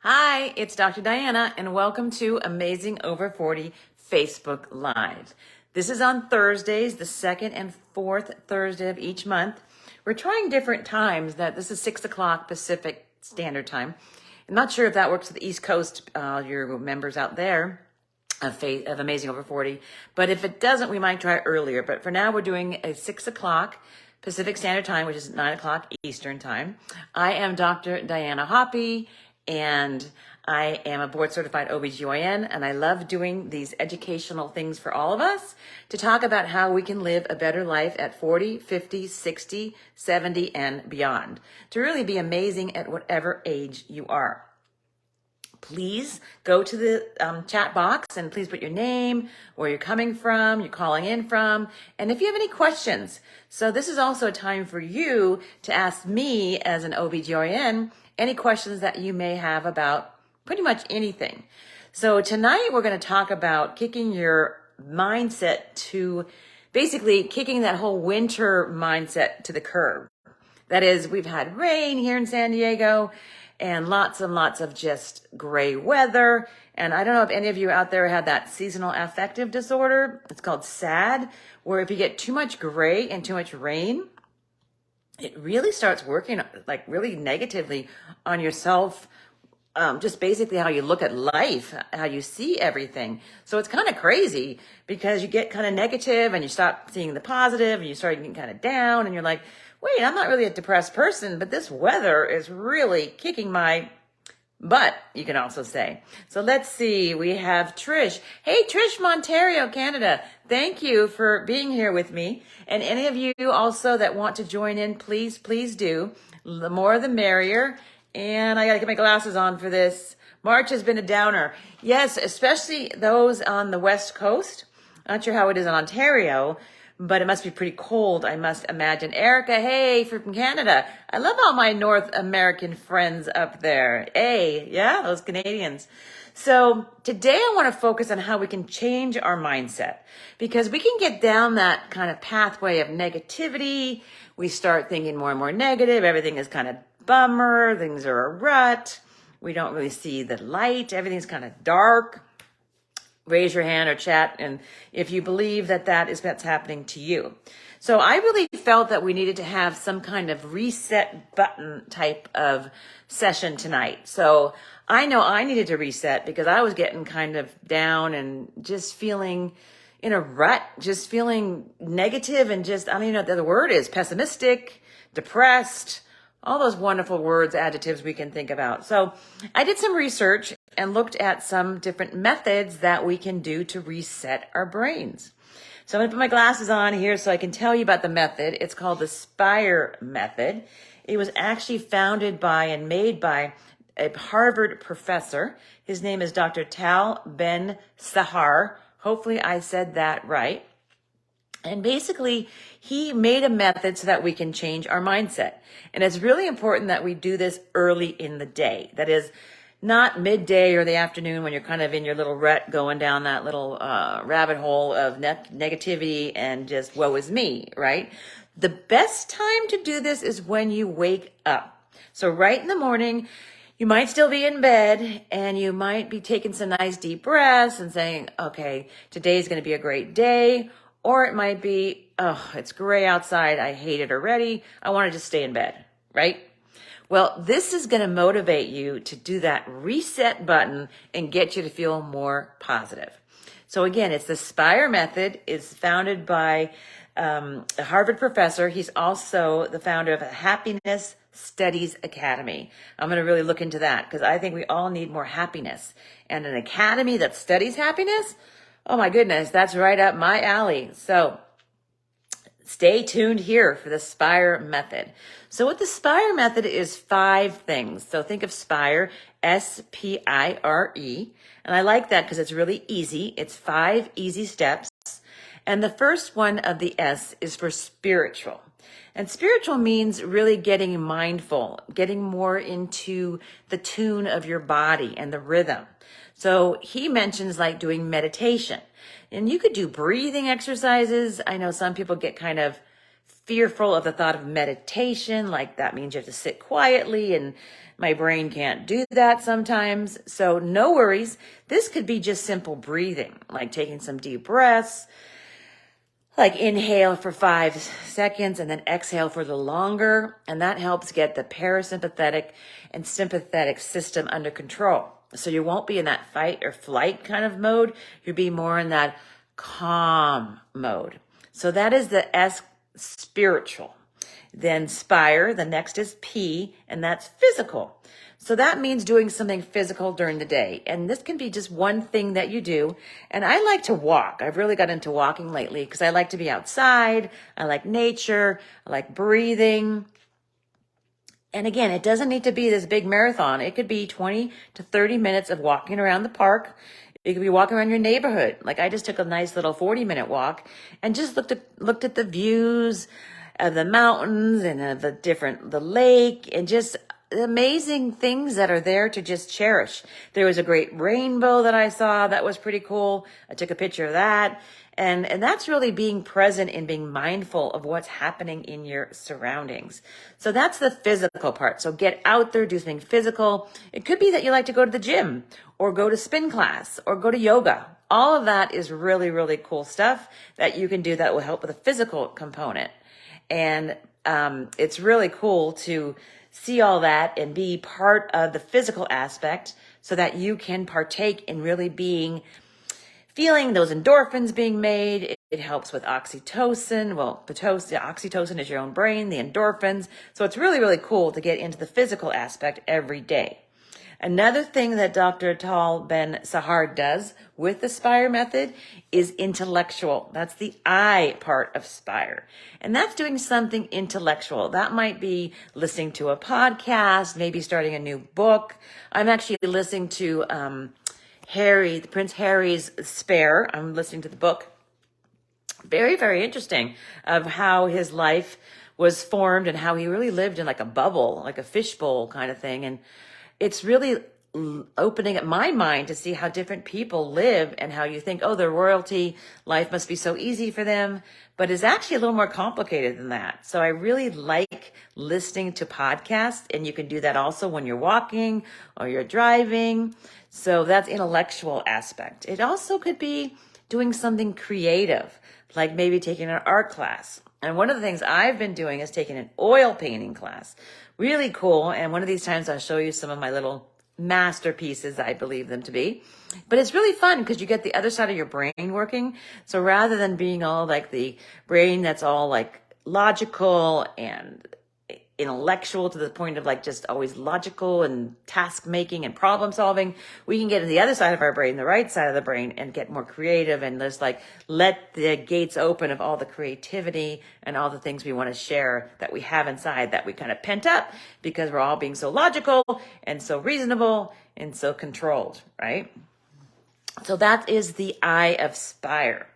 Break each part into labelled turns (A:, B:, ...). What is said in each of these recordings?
A: Hi, it's Dr. Diana, and welcome to Amazing Over 40 Facebook Live. This is on Thursdays, the second and fourth Thursday of each month. We're trying different times. This is 6 o'clock Pacific Standard Time. I'm not sure if that works for the East Coast, your members out there of Amazing Over 40, but if it doesn't, we might try earlier. But for now, we're doing a 6 o'clock Pacific Standard Time, which is 9 o'clock Eastern Time. I am Dr. Diana Hoppe, and I am a board certified OBGYN, and I love doing these educational things for all of us to talk about how we can live a better life at 40, 50, 60, 70, and beyond, to really be amazing at whatever age you are. Please go to the chat box and please put your name, where you're coming from, you're calling in from, and if you have any questions. So this is also a time for you to ask me as an OBGYN any questions that you may have about pretty much anything. So tonight we're going to talk about kicking your mindset to basically kicking that whole winter mindset to the curb. That is, we've had rain here in San Diego and lots of just gray weather. And I don't know if any of you out there had that seasonal affective disorder. It's called SAD, where if you get too much gray and too much rain, it really starts working like really negatively on yourself, just basically how you look at life, how you see everything. So it's kind of crazy because you get kind of negative and you stop seeing the positive and you start getting kind of down and you're like, wait, I'm not really a depressed person, but this weather is really kicking my butt, you can also say. So let's see, we have Trish. Hey, Trish from Ontario, Canada. Thank you for being here with me. And any of you also that want to join in, please do. The more the merrier. And I gotta get my glasses on for this. March has been a downer. Yes, especially those on the West Coast. Not sure how it is in Ontario, but it must be pretty cold, I must imagine. Erica, hey, from Canada. I love all my North American friends up there. Hey, yeah, those Canadians. So today I want to focus on how we can change our mindset, because we can get down that kind of pathway of negativity. We start thinking more and more negative. Everything is kind of bummer. Things are a rut. We don't really see the light. Everything's kind of dark. Raise your hand or chat, and if you believe that is what's happening to you. So I really felt that we needed to have some kind of reset button type of session tonight. So I know I needed to reset because I was getting kind of down and just feeling in a rut, just feeling negative and just, I don't even know what the other word is, pessimistic, depressed, all those wonderful words, adjectives we can think about. So I did some research and looked at some different methods that we can do to reset our brains. So I'm going to put my glasses on here so I can tell you about the method. It's called the SPIRE method. It was actually founded by and made by a Harvard professor. His name is Dr. Tal Ben-Sahar. Hopefully I said that right. And basically, he made a method so that we can change our mindset. And it's really important that we do this early in the day. That is, not midday or the afternoon when you're kind of in your little rut going down that little rabbit hole of negativity and just woe is me, right? The best time to do this is when you wake up. So right in the morning, you might still be in bed and you might be taking some nice deep breaths and saying, okay, today's going to be a great day. Or it might be, oh, it's gray outside. I hate it already. I want to just stay in bed, right? Well, this is going to motivate you to do that reset button and get you to feel more positive. So again, it's the SPIRE method. It's founded by a Harvard professor. He's also the founder of a Happiness Studies Academy. I'm going to really look into that because I think we all need more happiness. And an academy that studies happiness, oh my goodness, that's right up my alley. So stay tuned here for the SPIRE method. So what the SPIRE method is 5 things. So think of SPIRE, S-P-I-R-E. And I like that because it's really easy. It's 5 easy steps. And the first one of the S is for spiritual. And spiritual means really getting mindful, getting more into the tune of your body and the rhythm. So he mentions like doing meditation. And you could do breathing exercises. I know some people get kind of fearful of the thought of meditation, like that means you have to sit quietly, and my brain can't do that sometimes. So no worries. This could be just simple breathing, like taking some deep breaths, like inhale for 5 seconds and then exhale for the longer. And that helps get the parasympathetic and sympathetic system under control. So you won't be in that fight or flight kind of mode. You'll be more in that calm mode. So that is the S, spiritual. Then SPIRE, the next is P, and that's physical. So that means doing something physical during the day. And this can be just one thing that you do. And I like to walk. I've really got into walking lately because I like to be outside. I like nature. I like breathing. And again, it doesn't need to be this big marathon. It could be 20 to 30 minutes of walking around the park. It could be walking around your neighborhood. Like I just took a nice little 40-minute walk and just looked at the views of the mountains and of the lake, and just amazing things that are there to just cherish. There was a great rainbow that I saw that was pretty cool. I took a picture of that. And that's really being present and being mindful of what's happening in your surroundings. So that's the physical part. So get out there, do something physical. It could be that you like to go to the gym or go to spin class or go to yoga. All of that is really, really cool stuff that you can do that will help with the physical component. And it's really cool to see all that and be part of the physical aspect so that you can partake in really feeling those endorphins being made. It helps with oxytocin. Well, oxytocin is your own brain, the endorphins. So it's really, really cool to get into the physical aspect every day. Another thing that Dr. Tal Ben Sahar does with the SPIRE method is intellectual. That's the I part of SPIRE. And that's doing something intellectual. That might be listening to a podcast, maybe starting a new book. I'm actually listening to Prince Harry's SPIRE. I'm listening to the book. Very, very interesting of how his life was formed and how he really lived in like a bubble, like a fishbowl kind of thing. And it's really opening up my mind to see how different people live and how you think, oh, they're royalty, life must be so easy for them. But it's actually a little more complicated than that. So I really like listening to podcasts, and you can do that also when you're walking or you're driving. So that's intellectual aspect. It also could be doing something creative, like maybe taking an art class. And one of the things I've been doing is taking an oil painting class. Really cool. And one of these times I'll show you some of my little masterpieces, I believe them to be. But it's really fun because you get the other side of your brain working. So rather than being all like the brain that's all like logical and intellectual to the point of like just always logical and task making and problem solving, we can get to the other side of our brain, the right side of the brain, and get more creative and just like let the gates open of all the creativity and all the things we want to share that we have inside that we kind of pent up because we're all being so logical and so reasonable and so controlled, right? So that is the I of SPIRE.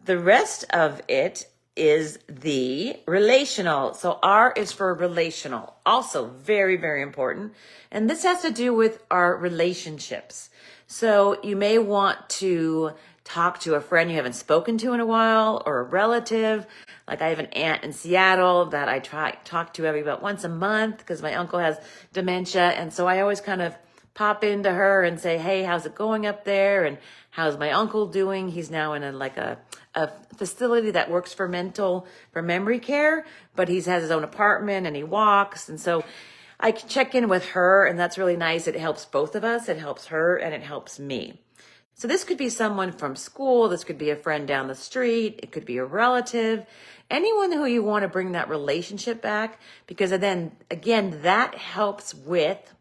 A: The rest of it is the relational. So R is for relational. Also very, very important. And this has to do with our relationships. So you may want to talk to a friend you haven't spoken to in a while, or a relative. Like I have an aunt in Seattle that I talk to every about once a month because my uncle has dementia. And so I always kind of pop into her and say, hey, how's it going up there? And how's my uncle doing? He's now in a facility that works for memory care, but he has his own apartment and he walks. And so I check in with her, and that's really nice. It helps both of us. It helps her and it helps me. So this could be someone from school. This could be a friend down the street. It could be a relative, anyone who you want to bring that relationship back, because then again, that helps with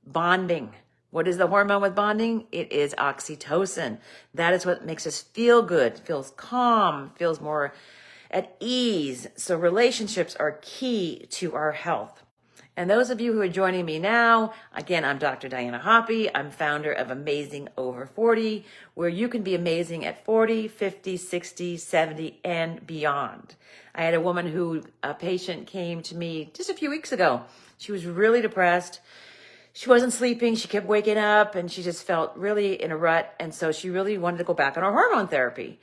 A: bonding. What is the hormone with bonding? It is oxytocin. That is what makes us feel good, feels calm, feels more at ease. So relationships are key to our health. And those of you who are joining me now, again, I'm Dr. Diana Hoppe. I'm founder of Amazing Over 40, where you can be amazing at 40, 50, 60, 70, and beyond. I had a patient came to me just a few weeks ago. She was really depressed. She wasn't sleeping. She kept waking up and she just felt really in a rut. And so she really wanted to go back on her hormone therapy.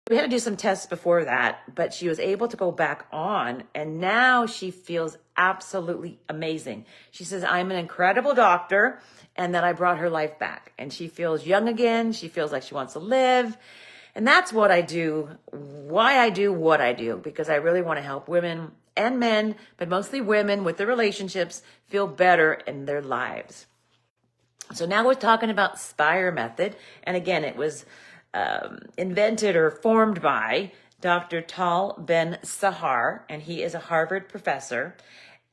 A: we had to do some tests before that, but she was able to go back on, and now she feels absolutely amazing. She says, I'm an incredible doctor, and that I brought her life back. And she feels young again. She feels like she wants to live. And that's what I do, why I do what I do, because I really want to help women and men, but mostly women with their relationships, feel better in their lives. So now we're talking about SPIRE method. And again, it was invented or formed by Dr. Tal Ben-Sahar, and he is a Harvard professor,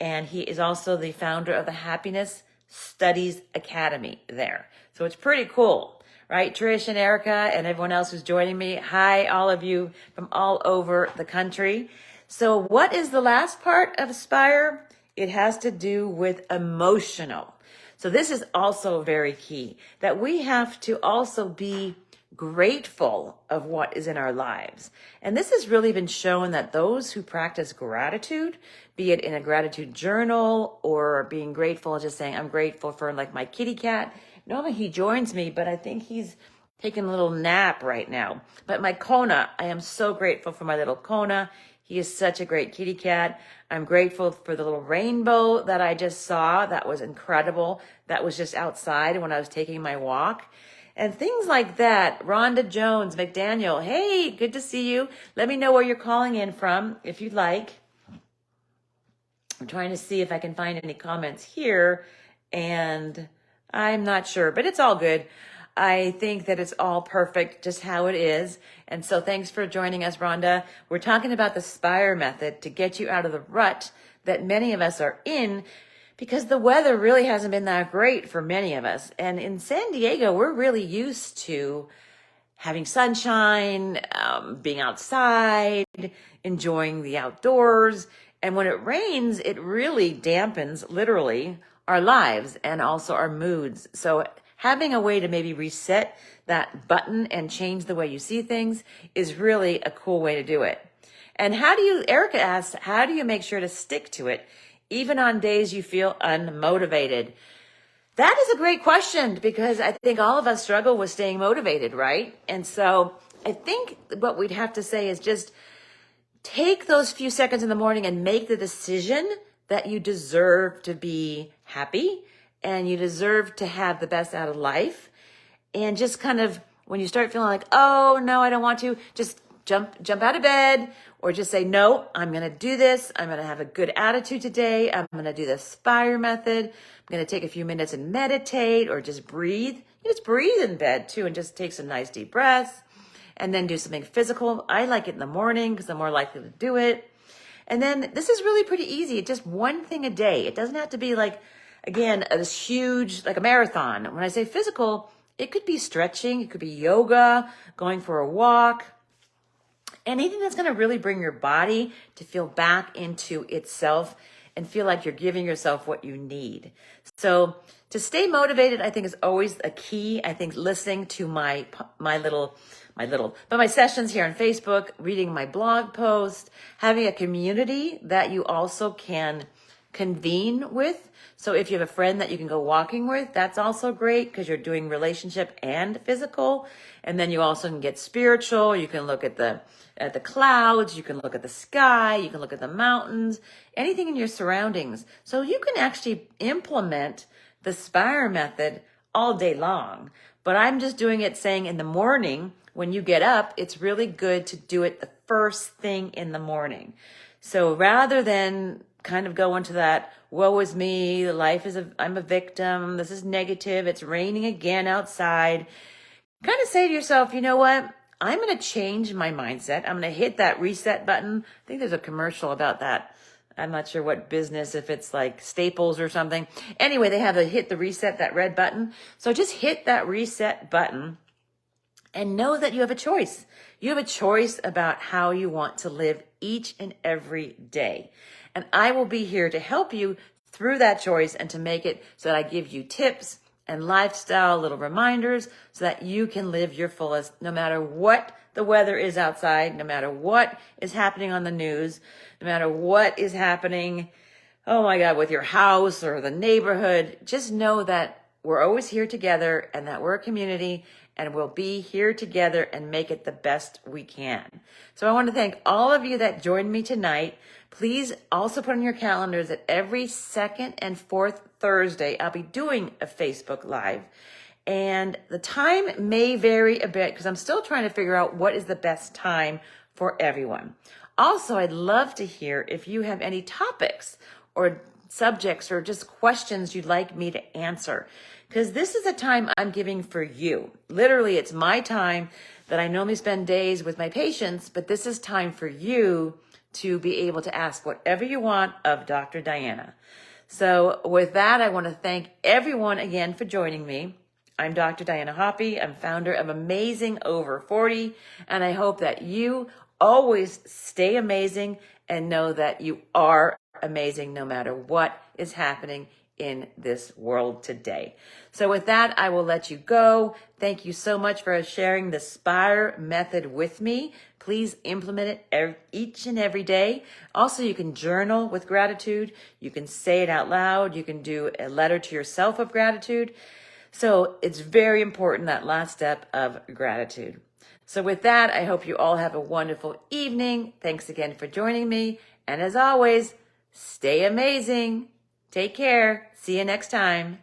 A: and he is also the founder of the Happiness Studies Academy there. So it's pretty cool, right? Trish and Erica and everyone else who's joining me. Hi, all of you from all over the country. So what is the last part of SPIRE? It has to do with emotional. So this is also very key, that we have to also be grateful of what is in our lives. And this has really been shown that those who practice gratitude, be it in a gratitude journal or being grateful, just saying, I'm grateful for like my kitty cat. Normally he joins me, but I think he's taking a little nap right now. But my Kona, I am so grateful for my little Kona. He is such a great kitty cat. I'm grateful for the little rainbow that I just saw. That was incredible. That was just outside when I was taking my walk. And things like that. Rhonda Jones, McDaniel, hey, good to see you. Let me know where you're calling in from, if you'd like. I'm trying to see if I can find any comments here, and I'm not sure, but it's all good. I think that it's all perfect, just how it is. And so thanks for joining us, Rhonda. We're talking about the SPIRE method to get you out of the rut that many of us are in, because the weather really hasn't been that great for many of us. And in San Diego, we're really used to having sunshine, being outside, enjoying the outdoors. And when it rains, it really dampens, literally, our lives and also our moods. So having a way to maybe reset that button and change the way you see things is really a cool way to do it. And Erica asked, how do you make sure to stick to it, even on days you feel unmotivated? That is a great question, because I think all of us struggle with staying motivated, right? And so I think what we'd have to say is just take those few seconds in the morning and make the decision that you deserve to be happy and you deserve to have the best out of life. And just kind of, when you start feeling like, oh no, I don't want to, just jump out of bed, or just say, no, I'm going to do this. I'm going to have a good attitude today. I'm going to do the SPIRE method. I'm going to take a few minutes and meditate, or just breathe. You just breathe in bed too, and just take some nice deep breaths, and then do something physical. I like it in the morning because I'm more likely to do it. And then this is really pretty easy. It's just one thing a day. It doesn't have to be like, again, this huge, like a marathon. When I say physical, it could be stretching. It could be yoga, going for a walk. Anything that's going to really bring your body to feel back into itself and feel like you're giving yourself what you need. So to stay motivated, I think, is always a key. I think listening to my sessions here on Facebook, reading my blog post, having a community that you also can convene with. So if you have a friend that you can go walking with, that's also great, because you're doing relationship and physical. And then you also can get spiritual. You can look at the clouds, you can look at the sky, you can look at the mountains, anything in your surroundings. So you can actually implement the SPIRE method all day long. But I'm just doing it, saying in the morning, when you get up, it's really good to do it the first thing in the morning. So rather than kind of go into that, woe is me, I'm a victim, this is negative, it's raining again outside, kind of say to yourself, you know what? I'm going to change my mindset. I'm going to hit that reset button. I think there's a commercial about that. I'm not sure what business, if it's like Staples or something. Anyway, they have a hit the reset, that red button. So just hit that reset button and know that you have a choice. You have a choice about how you want to live each and every day. And I will be here to help you through that choice and to make it so that I give you tips and lifestyle little reminders so that you can live your fullest, no matter what the weather is outside, no matter what is happening on the news, no matter what is happening, oh my God, with your house or the neighborhood. Just know that we're always here together and that we're a community and we'll be here together and make it the best we can. So I want to thank all of you that joined me tonight. Please also put on your calendars that every second and fourth Thursday, I'll be doing a Facebook Live. And the time may vary a bit because I'm still trying to figure out what is the best time for everyone. Also, I'd love to hear if you have any topics or subjects or just questions you'd like me to answer, because this is a time I'm giving for you. Literally, it's my time that I normally spend days with my patients, but this is time for you to be able to ask whatever you want of Dr. Diana. So with that, I want to thank everyone again for joining me. I'm Dr. Diana Hoppe. I'm founder of Amazing Over 40, and I hope that you always stay amazing and know that you are amazing no matter what is happening in this world today. So with that, I will let you go. Thank you so much for sharing the SPIRE method with me. Please implement it each and every day. Also, you can journal with gratitude. You can say it out loud. You can do a letter to yourself of gratitude. So it's very important, that last step of gratitude. So with that, I hope you all have a wonderful evening. Thanks again for joining me. And as always, stay amazing. Take care. See you next time.